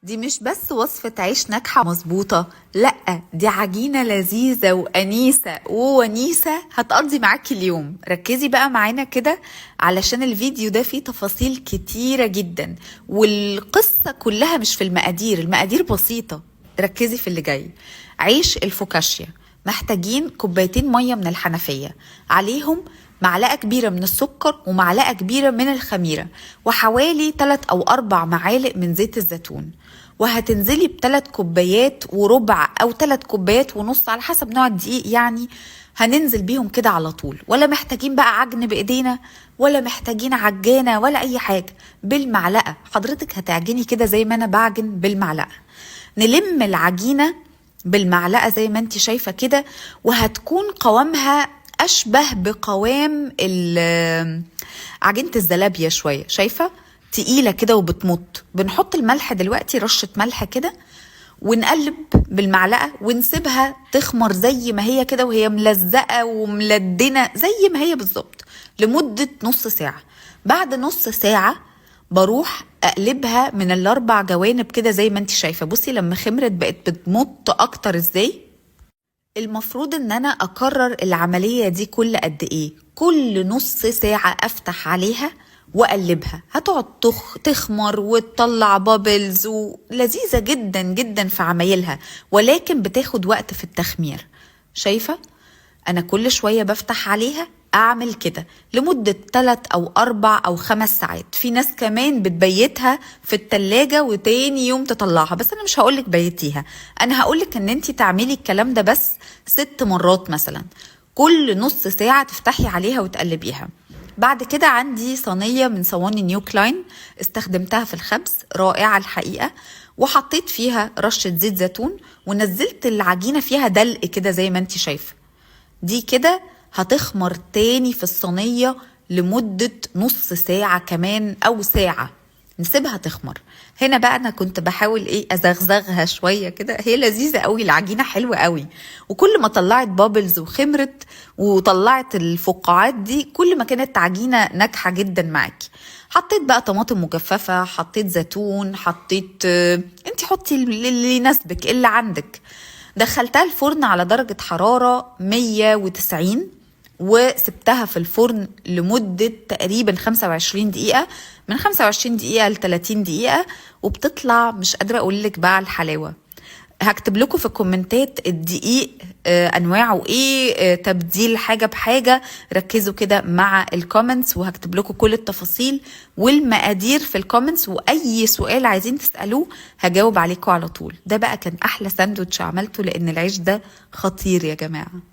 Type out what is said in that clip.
دي مش بس وصفة عيش ناجحة مظبوطة، لأ دي عجينة لذيذة وأنيسة وونيسة هتقضي معاكي اليوم. ركزي بقى معانا كده علشان الفيديو ده فيه تفاصيل كتيرة جدا، والقصة كلها مش في المقادير، المقادير بسيطة. ركزي في اللي جاي. عيش الفوكاشيا محتاجين كوبايتين مية من الحنفية، عليهم معلقة كبيرة من السكر ومعلقة كبيرة من الخميرة، وحوالي 3 أو 4 معالق من زيت الزيتون. وهتنزلي ب3 كوبايات وربع أو 3 كوبايات ونص على حسب نوع الدقيق يعني. هننزل بيهم كده على طول، ولا محتاجين بقى عجن بإيدينا ولا محتاجين عجانة ولا أي حاجة. بالمعلقة حضرتك هتعجني كده زي ما أنا بعجن بالمعلقة. نلم العجينة بالمعلقة زي ما انت شايفة كده، وهتكون قوامها أشبه بقوام عجينة الزلابية شوية. شايفة تقيلة كده وبتمط. بنحط الملح دلوقتي، رشة ملح كده، ونقلب بالمعلقة ونسيبها تخمر زي ما هي كده، وهي ملزقة وملدنة زي ما هي بالظبط لمدة نص ساعة. بعد نص ساعة بروح اقلبها من ال4 جوانب كده زي ما انت شايفة. بصي لما خمرت بقت بتمط اكتر ازاي. المفروض ان انا اكرر العملية دي كل قد ايه؟ كل نص ساعة افتح عليها واقلبها. هتقعد تخمر وتطلع بابلز، ولذيذة جدا جدا في عمايلها، ولكن بتاخد وقت في التخمير. شايفة انا كل شوية بفتح عليها اعمل كده لمدة 3 أو 4 أو 5 ساعات. في ناس كمان بتبيتها في التلاجة وتاني يوم تطلعها، بس انا مش هقولك بيتيها، انا هقولك ان انتي تعملي الكلام ده بس 6 مرات مثلا، كل نص ساعة تفتحي عليها وتقلبيها. بعد كده عندي صينية من صواني نيو كلاين استخدمتها في الخبز، رائعة الحقيقة، وحطيت فيها رشة زيت زيتون ونزلت العجينة فيها دلق كده زي ما انتي شايفة. دي كده هتخمر تاني في الصينية لمدة نص ساعة كمان أو ساعة، نسيبها تخمر. هنا بقى أنا كنت بحاول أزغزغها شوية كده. هي لذيذة قوي، العجينة حلوة قوي، وكل ما طلعت بابلز وخمرت وطلعت الفقاعات دي كل ما كانت عجينة ناجحة جدا معاكي. حطيت بقى طماطم مجففة، حطيت زيتون، حطيت انتي حطي اللي يناسبك اللي عندك. دخلتها الفرن على درجة حرارة 190 وسبتها في الفرن لمدة تقريبا 25 دقيقة، من 25 دقيقة ل 30 دقيقة، وبتطلع مش قادرة أقولك بقى على الحلاوة. هكتب لكم في الكومنتات الدقيق انواعه ايه، تبديل حاجه بحاجه. ركزوا كده مع الكومنتس، وهكتب لكم كل التفاصيل والمقادير في الكومنتس، واي سؤال عايزين تسالوه هجاوب عليكم على طول. ده بقى كان احلى ساندوتش عملته، لان العيش ده خطير يا جماعه.